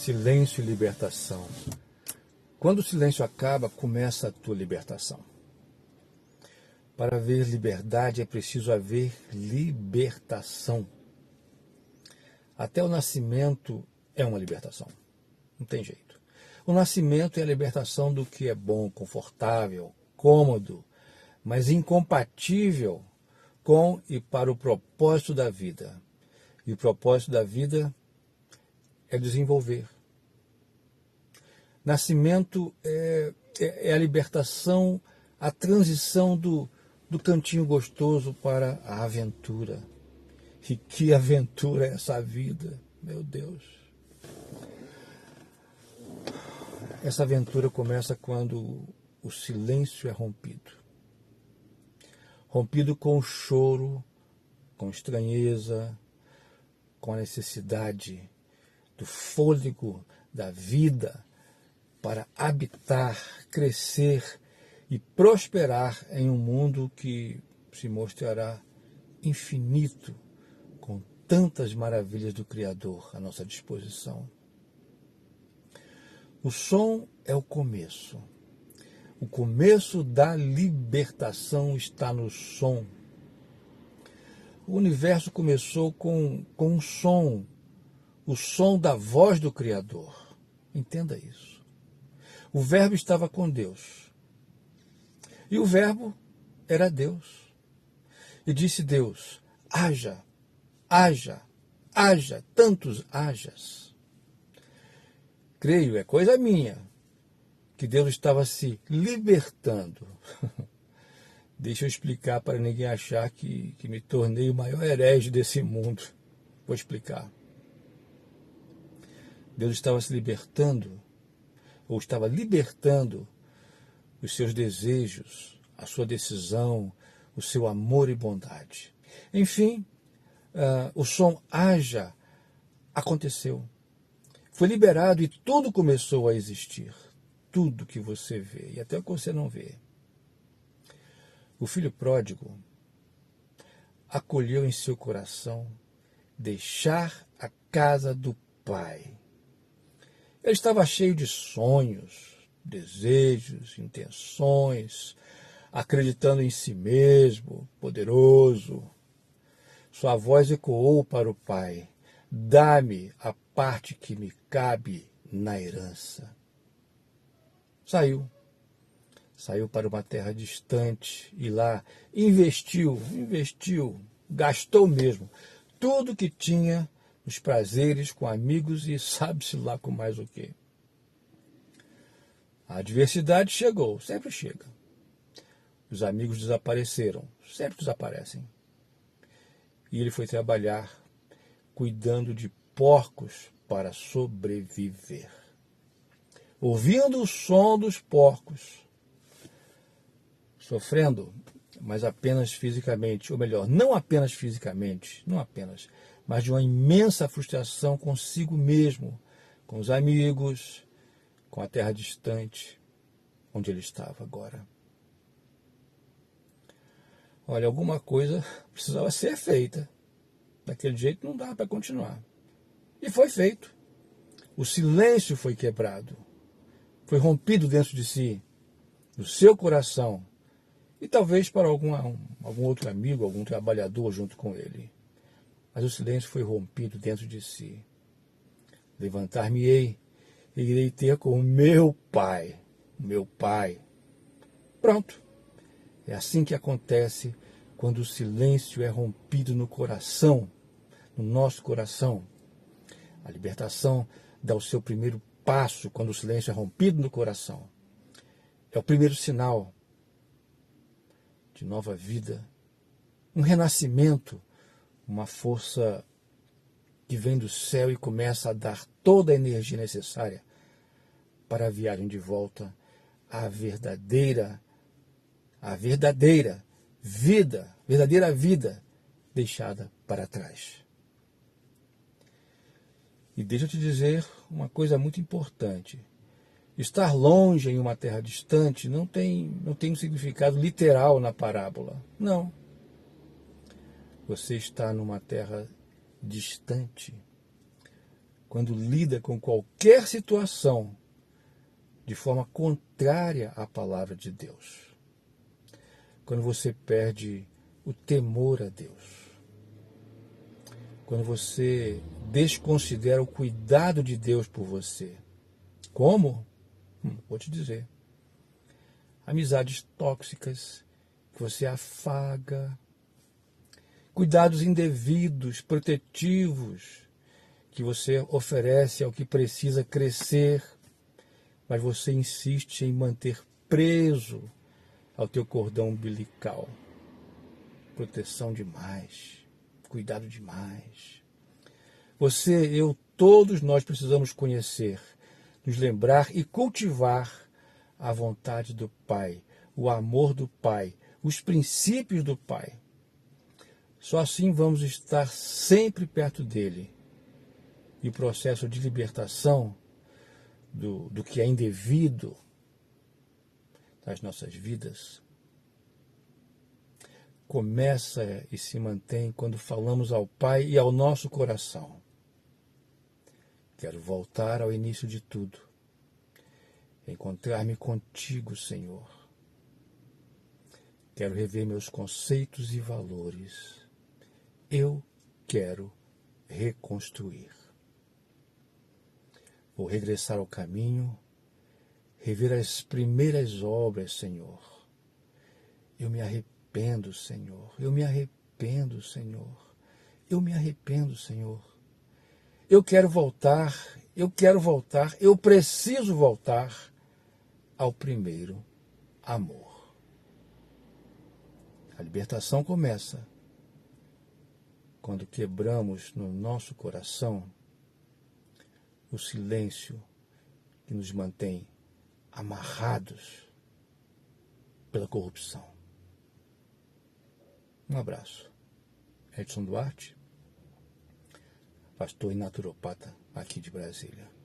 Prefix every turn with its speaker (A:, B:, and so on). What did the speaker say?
A: Silêncio e libertação. Quando o silêncio acaba, começa a tua libertação. Para haver liberdade é preciso haver libertação. Até o nascimento é uma libertação. Não tem jeito. O nascimento é a libertação do que é bom, confortável, cômodo, mas incompatível com e para o propósito da vida. E o propósito da vida é desenvolver. Nascimento é a libertação, a transição do cantinho gostoso para a aventura. E que aventura é essa vida, meu Deus. Essa aventura começa quando o silêncio é rompido. Rompido com o choro, com estranheza, com a necessidade do fôlego da vida para habitar, crescer e prosperar em um mundo que se mostrará infinito, com tantas maravilhas do Criador à nossa disposição. O som é o começo. O começo da libertação está no som. O universo começou com um som, o som da voz do Criador. Entenda isso. O Verbo estava com Deus. E o Verbo era Deus. E disse Deus: haja, haja, haja, tantos hajas. Creio, é coisa minha, que Deus estava se libertando. Deixa eu explicar para ninguém achar que me tornei o maior herege desse mundo. Vou explicar. Deus estava se libertando, ou estava libertando os seus desejos, a sua decisão, o seu amor e bondade. Enfim, o som haja aconteceu. Foi liberado e tudo começou a existir. Tudo que você vê e até o que você não vê. O filho pródigo acolheu em seu coração deixar a casa do pai. Ele estava cheio de sonhos, desejos, intenções, acreditando em si mesmo, poderoso. Sua voz ecoou para o pai: dá-me a parte que me cabe na herança. Saiu para uma terra distante e lá investiu, gastou mesmo tudo que tinha nos prazeres com amigos e sabe-se lá com mais o quê. A adversidade chegou, sempre chega. Os amigos desapareceram, sempre desaparecem. E ele foi trabalhar cuidando de porcos para sobreviver. Ouvindo o som dos porcos, sofrendo, mas apenas fisicamente, ou melhor, não apenas fisicamente, mas de uma imensa frustração consigo mesmo, com os amigos, com a terra distante, onde ele estava agora. Olha, alguma coisa precisava ser feita. Daquele jeito não dá para continuar. E foi feito. O silêncio foi quebrado. Foi rompido dentro de si, no seu coração, e talvez para algum outro amigo, algum trabalhador junto com ele. Mas o silêncio foi rompido dentro de si. Levantar-me-ei e irei ter com o meu Pai. Pronto. É assim que acontece quando o silêncio é rompido no coração, no nosso coração. A libertação dá o seu primeiro passo quando o silêncio é rompido no coração. É o primeiro sinal de nova vida, um renascimento, uma força que vem do céu e começa a dar toda a energia necessária para a viagem de volta à verdadeira vida deixada para trás. E deixa eu te dizer uma coisa muito importante. Estar longe em uma terra distante não tem um significado literal na parábola. Não. Você está numa terra distante, quando lida com qualquer situação de forma contrária à palavra de Deus. Quando você perde o temor a Deus. Quando você desconsidera o cuidado de Deus por você. Como? Vou te dizer. Amizades tóxicas que você afaga. Cuidados indevidos, protetivos, que você oferece ao que precisa crescer, mas você insiste em manter preso ao teu cordão umbilical. Proteção demais, cuidado demais. Você, eu, todos nós precisamos conhecer, nos lembrar e cultivar a vontade do Pai, o amor do Pai, os princípios do Pai. Só assim vamos estar sempre perto dele. E o processo de libertação do que é indevido nas nossas vidas começa e se mantém quando falamos ao Pai e ao nosso coração. Quero voltar ao início de tudo, encontrar-me contigo, Senhor. Quero rever meus conceitos e valores. Eu quero reconstruir. Vou regressar ao caminho, rever as primeiras obras, Senhor. Eu me arrependo, Senhor. Eu me arrependo, Senhor. Eu me arrependo, Senhor. Eu quero voltar, eu preciso voltar ao primeiro amor. A libertação começa quando quebramos no nosso coração o silêncio que nos mantém amarrados pela corrupção. Um abraço. Edson Duarte, pastor e naturopata aqui de Brasília.